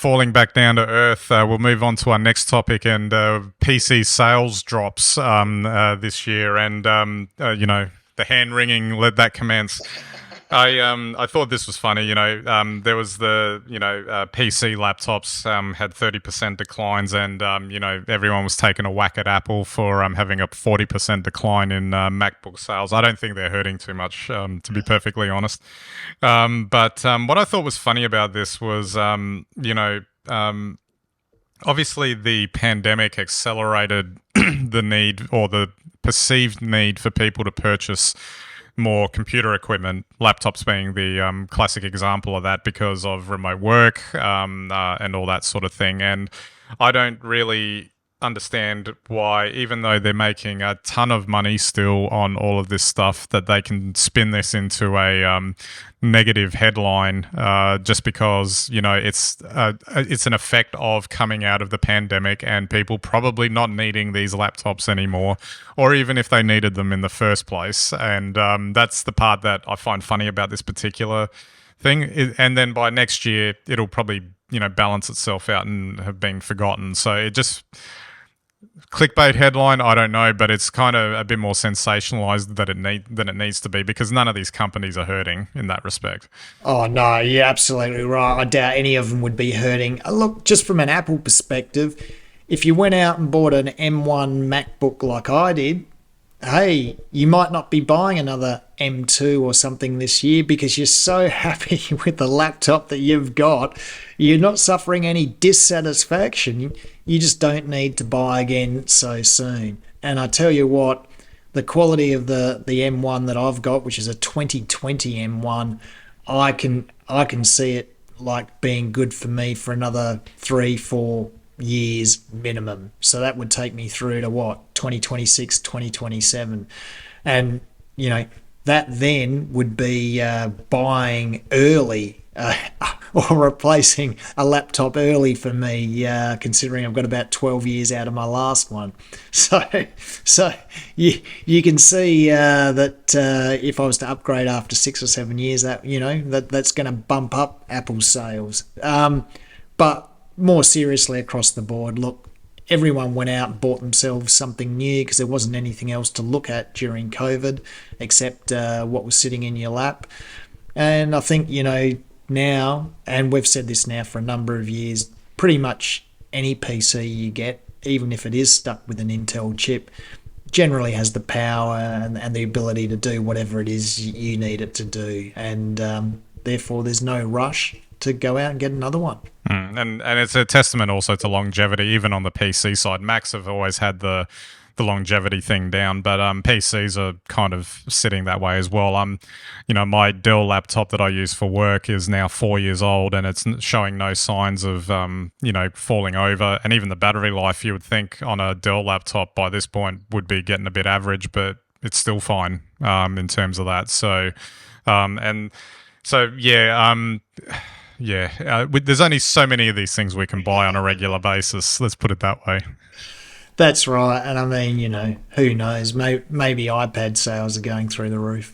falling back down to earth, we'll move on to our next topic, and PC sales drops this year, and the hand wringing let that commence. I thought this was funny. There was the PC laptops had 30% declines, and everyone was taking a whack at Apple for having a 40% decline in MacBook sales. I don't think they're hurting too much, to be perfectly honest. But what I thought was funny about this was obviously the pandemic accelerated the need, or the perceived need, for people to purchase more computer equipment, laptops being the classic example of that, because of remote work and all that sort of thing. And I don't really understand why, even though they're making a ton of money still on all of this stuff, that they can spin this into a negative headline just because it's an effect of coming out of the pandemic and people probably not needing these laptops anymore, or even if they needed them in the first place. And that's the part that I find funny about this particular thing. And then by next year it'll probably balance itself out and have been forgotten. So it just, clickbait headline, I don't know, but it's kind of a bit more sensationalized than it needs to be, because none of these companies are hurting in that respect. Oh, no, you're absolutely right. I doubt any of them would be hurting. Look, just from an Apple perspective, if you went out and bought an M1 MacBook like I did, hey, you might not be buying another M2 or something this year because you're so happy with the laptop that you've got. You're not suffering any dissatisfaction. You just don't need to buy again so soon. And I tell you what, the quality of the M1 that I've got, which is a 2020 M1, I can see it like being good for me for another 3-4 years minimum. So that would take me through to 2026, 2027. And that then would be buying early or replacing a laptop early for me, considering I've got about 12 years out of my last one. So you can see that if I was to upgrade after 6 or 7 years, that's going to bump up Apple's sales. But more seriously, across the board, look, everyone went out and bought themselves something new because there wasn't anything else to look at during COVID except what was sitting in your lap. And I think, now, and we've said this now for a number of years, pretty much any PC you get, even if it is stuck with an Intel chip, generally has the power and the ability to do whatever it is you need it to do. And therefore, there's no rush to go out and get another one. And it's a testament also to longevity, even on the PC side. Macs have always had the longevity thing down, but PCs are kind of sitting that way as well. My Dell laptop that I use for work is now 4 years old, and it's showing no signs of falling over. And even the battery life, you would think on a Dell laptop by this point would be getting a bit average, but it's still fine in terms of that. So there's only so many of these things we can buy on a regular basis. Let's put it that way. That's right. And I mean, who knows? Maybe iPad sales are going through the roof.